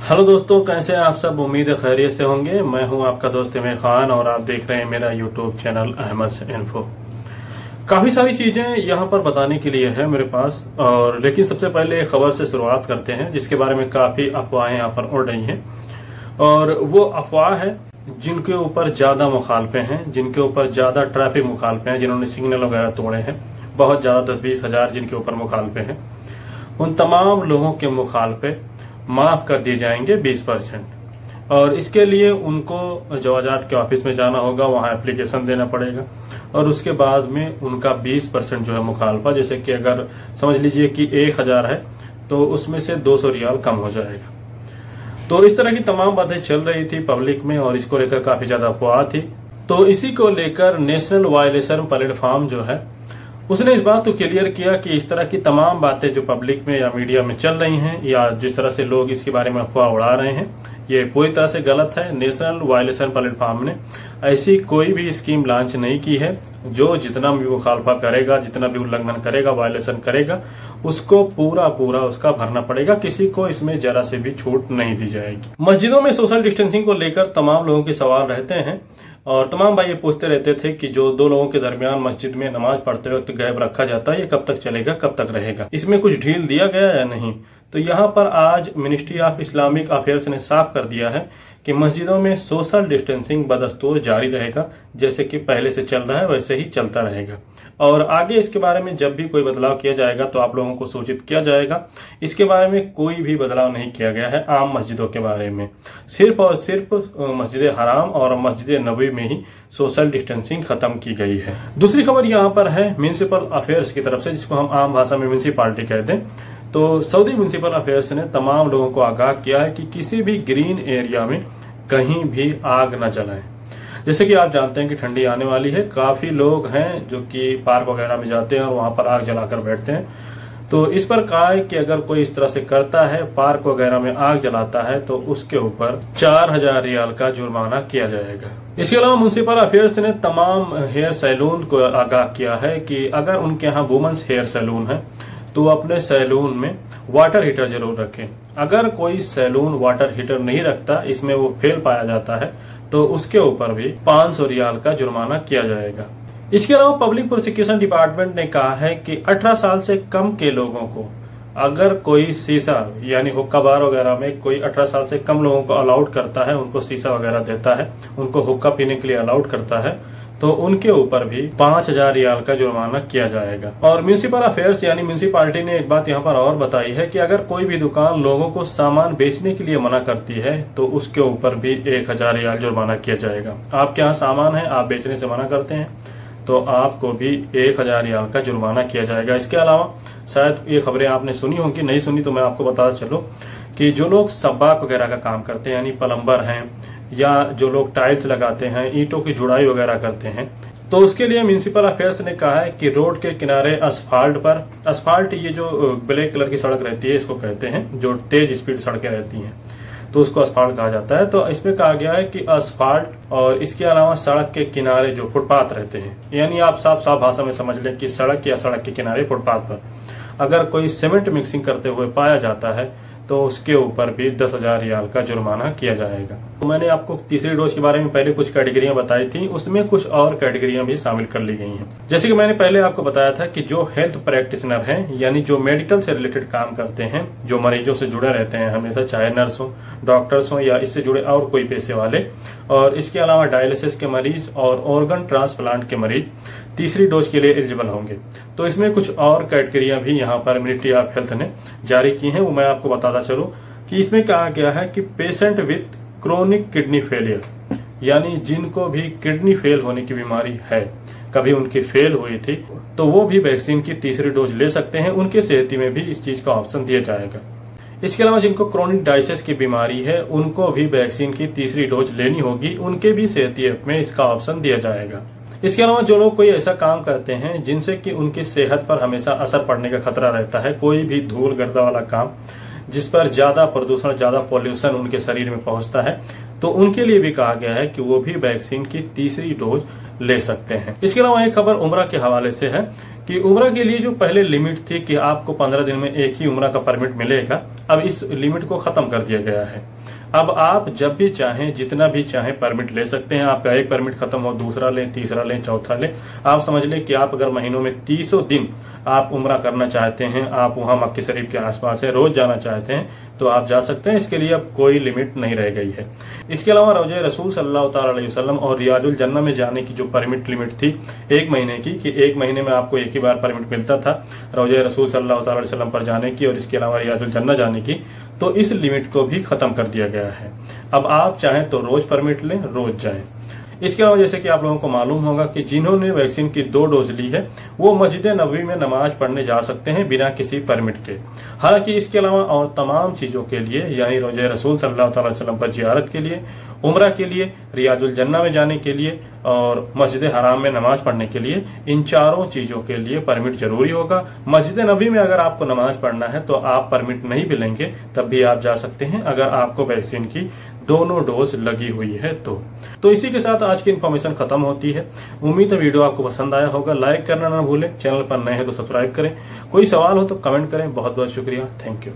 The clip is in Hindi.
हेलो दोस्तों, कैसे हैं आप सब। उम्मीद है खैरियत से होंगे। मैं हूं आपका दोस्त इमरान खान और आप देख रहे हैं मेरा यूट्यूब चैनल अहमद इन्फो। काफी सारी चीजें यहां पर बताने के लिए है मेरे पास, और लेकिन सबसे पहले खबर से शुरुआत करते हैं जिसके बारे में काफी अफवाहें यहां पर उड़ रही हैं। और वो अफवाह है जिनके ऊपर ज्यादा मुखालफे हैं, जिनके ऊपर ज्यादा ट्रैफिक मुखालफे हैं, जिन्होंने सिग्नल वगैरह तोड़े हैं, बहुत ज्यादा 10-20 हजार जिनके ऊपर मुखालफे हैं। उन तमाम लोगों के मुखालफे माफ कर दिए जाएंगे 20%। और इसके लिए उनको जवाजात के ऑफिस में जाना होगा, वहां एप्लीकेशन देना पड़ेगा और उसके बाद में उनका 20% जो है मुखालफा, जैसे कि अगर समझ लीजिए कि 1000 है तो उसमें से 200 रियाल कम हो जाएगा। तो इस तरह की तमाम बातें चल रही थी पब्लिक में और इसको लेकर काफी ज्यादा अफवाह थी। तो इसी को लेकर नेशनल वायलेशन प्लेटफॉर्म जो है उसने इस बात को क्लियर किया कि इस तरह की तमाम बातें जो पब्लिक में या मीडिया में चल रही हैं या जिस तरह से लोग इसके बारे में अफवाह उड़ा रहे हैं, ये पूरी तरह से गलत है। नेशनल वायलेशन प्लेटफॉर्म ने ऐसी कोई भी स्कीम लॉन्च नहीं की है। जो जितना भी मुखालफा करेगा, जितना भी उल्लंघन करेगा, वायलेशन करेगा, उसको पूरा उसका भरना पड़ेगा। किसी को इसमें जरा से भी छूट नहीं दी जाएगी। मस्जिदों में सोशल डिस्टेंसिंग को लेकर तमाम लोगों के सवाल रहते हैं और तमाम भाई ये पूछते रहते थे कि जो दो लोगों के दरमियान मस्जिद में नमाज पढ़ते वक्त गैप रखा जाता है, ये कब तक चलेगा, कब तक रहेगा, इसमें कुछ ढील दिया गया या नहीं। तो यहाँ पर आज मिनिस्ट्री ऑफ इस्लामिक अफेयर्स ने साफ कर दिया है कि मस्जिदों में सोशल डिस्टेंसिंग बदस्तूर जारी रहेगा, जैसे कि पहले से चल रहा है वैसे ही चलता रहेगा। और आगे इसके बारे में जब भी कोई बदलाव किया जाएगा तो आप लोगों को सूचित किया जाएगा। इसके बारे में कोई भी बदलाव नहीं किया गया है आम मस्जिदों के बारे में। सिर्फ और सिर्फ मस्जिद हराम और मस्जिद नबी में ही सोशल डिस्टेंसिंग खत्म की गई है। दूसरी खबर यहाँ पर है म्यूनिसिपल अफेयर्स की तरफ से, जिसको हम आम भाषा में म्यूनिसिपालिटी कहते हैं। तो सऊदी म्यूनिसिपल अफेयर्स ने तमाम लोगों को आगाह किया है कि किसी भी ग्रीन एरिया में कहीं भी आग न जलाएं। जैसे कि आप जानते हैं कि ठंडी आने वाली है, काफी लोग हैं जो कि पार्क वगैरह में जाते हैं और वहां पर आग जलाकर बैठते हैं। तो इस पर कहा है कि अगर कोई इस तरह से करता है, पार्क वगैरह में आग जलाता है, तो उसके ऊपर 4000 रियाल का जुर्माना किया जाएगा। इसके अलावा म्यूनिसिपल अफेयर्स ने तमाम हेयर सैलून को आगाह किया है कि अगर उनके यहाँ वुमेन्स हेयर सैलून है तो अपने सैलून में वाटर हीटर जरूर रखें। अगर कोई सैलून वाटर हीटर नहीं रखता, इसमें वो फेल पाया जाता है, तो उसके ऊपर भी 500 रियाल का जुर्माना किया जाएगा। इसके अलावा पब्लिक प्रोसिक्यूशन डिपार्टमेंट ने कहा है कि 18 साल से कम के लोगों को अगर कोई शीशा यानी हुक्का बार वगैरह में कोई 18 साल से कम लोगों को अलाउड करता है, उनको शीशा वगैरह देता है, उनको हुक्का पीने के लिए अलाउड करता है, तो उनके ऊपर भी 5000 रियाल का जुर्माना किया जाएगा। और म्यूनिसिपल अफेयर्स यानी म्यूनिसिपालिटी ने एक बात यहाँ पर और बताई है कि अगर कोई भी दुकान लोगों को सामान बेचने के लिए मना करती है तो उसके ऊपर भी 1000 रियाल जुर्माना किया जाएगा। आपके यहाँ सामान है, आप बेचने से मना करते हैं, तो आपको भी 1000 रियाल का जुर्माना किया जाएगा। इसके अलावा शायद ये खबरें आपने सुनी होंगी, नहीं सुनी तो मैं आपको बताता चलूं कि जो लोग सब्बाक वगैरह का काम करते हैं, यानी प्लम्बर हैं या जो लोग टाइल्स लगाते हैं, ईंटों की जुड़ाई वगैरह करते हैं, तो उसके लिए म्यूनिसिपल अफेयर्स ने कहा है कि रोड के किनारे असफाल्ट पर, असफाल्ट ये जो ब्लैक कलर की सड़क रहती है इसको कहते हैं, जो तेज स्पीड सड़कें रहती हैं तो उसको असफाल्ट कहा जाता है। तो इसमें कहा गया है कि असफाल्ट और इसके अलावा सड़क के किनारे जो फुटपाथ रहते हैं, यानी आप साफ भाषा में समझ लें कि सड़क या सड़क के किनारे फुटपाथ पर अगर कोई सीमेंट मिक्सिंग करते हुए पाया जाता है तो उसके ऊपर भी 10,000 रियाल का जुर्माना किया जाएगा। तो मैंने आपको तीसरी डोज के बारे में पहले कुछ कैटेगरियां बताई थी, उसमें कुछ और कैटेगरियां भी शामिल कर ली गई हैं। जैसे कि मैंने पहले आपको बताया था कि जो हेल्थ प्रैक्टिशनर हैं, यानी जो मेडिकल से रिलेटेड काम करते हैं, जो मरीजों से जुड़े रहते हैं हमेशा, चाहे नर्स हो, डॉक्टर्स हो या इससे जुड़े और कोई पेशे वाले, और इसके अलावा डायलिसिस के मरीज और ऑर्गन ट्रांसप्लांट के मरीज तीसरी डोज के लिए एलिजिबल होंगे। तो इसमें कुछ और कैटेगरियां भी यहाँ पर मिनिस्ट्री ऑफ हेल्थ ने जारी की हैं, वो मैं आपको बताता चलूं कि इसमें कहा गया है कि patient with chronic kidney failure, यानी जिनको भी किडनी फेल होने की बीमारी है, कभी उनकी फेल हुई थी, तो वो भी वैक्सीन की तीसरी डोज ले सकते हैं। उनके सेहती में भी इस चीज का ऑप्शन दिया जाएगा। इसके अलावा जिनको क्रोनिक डायलिसिस की बीमारी है उनको भी वैक्सीन की तीसरी डोज लेनी होगी, उनके भी सेहती ऐप में इसका ऑप्शन दिया जाएगा। इसके अलावा जो लोग कोई ऐसा काम करते हैं जिनसे कि उनकी सेहत पर हमेशा असर पड़ने का खतरा रहता है, कोई भी धूल गर्दा वाला काम, जिस पर ज्यादा प्रदूषण, ज्यादा पॉल्यूशन उनके शरीर में पहुंचता है, तो उनके लिए भी कहा गया है कि वो भी वैक्सीन की तीसरी डोज ले सकते हैं। इसके अलावा एक खबर उम्रा के हवाले से है कि उम्रा के लिए जो पहले लिमिट थी कि आपको 15 दिन में एक ही उम्रा का परमिट मिलेगा, अब इस लिमिट को खत्म कर दिया गया है। अब आप जब भी चाहें, जितना भी चाहें परमिट ले सकते हैं। आपका एक परमिट खत्म हो, दूसरा लें, तीसरा लें, चौथा लें। आप समझ लें कि आप अगर महीनों में 30 दिन आप उम्रा करना चाहते हैं, आप वहां मक्के शरीफ के आसपास है, रोज जाना चाहते हैं, तो आप जा सकते हैं। इसके लिए अब कोई लिमिट नहीं रह गई है। इसके अलावा रौज़े रसूल सल्लल्लाहु अलैहि वसल्लम और रियाजुल जन्नह में जाने की जो परमिट लिमिट थी 1 महीने की, कि 1 महीने में आपको एक ही बार परमिट मिलता था रौज़े रसूल सल्लल्लाहु अलैहि वसल्लम पर जाने की और इसके अलावा रियाजुल जन्नह जाने की, तो इस लिमिट को भी खत्म कर दिया गया है। अब आप चाहें तो रोज परमिट लें, रोज जाएं। इसके अलावा जैसे कि आप लोगों को मालूम होगा कि जिन्होंने वैक्सीन की 2 डोज ली है वो मस्जिद नबवी में नमाज पढ़ने जा सकते हैं बिना किसी परमिट के। हालांकि इसके अलावा और तमाम चीजों के लिए, यानी रोज़े रसूल सल्लल्लाहु अलैहि वसल्लम पर जियारत के लिए, उम्रा के लिए, रियाजुल जन्नह में जाने के लिए और मस्जिद हराम में नमाज पढ़ने के लिए, इन चारों चीजों के लिए परमिट जरूरी होगा। मस्जिद नबी में अगर आपको नमाज पढ़ना है तो आप परमिट नहीं भी लेंगे, तब भी आप जा सकते हैं अगर आपको वैक्सीन की दोनों डोज लगी हुई है तो इसी के साथ आज की इन्फॉर्मेशन खत्म होती है। उम्मीद है वीडियो आपको पसंद आया होगा। लाइक करना ना भूलें, चैनल पर नए हैं तो सब्सक्राइब करें। कोई सवाल हो तो कमेंट करें। बहुत बहुत शुक्रिया, थैंक यू।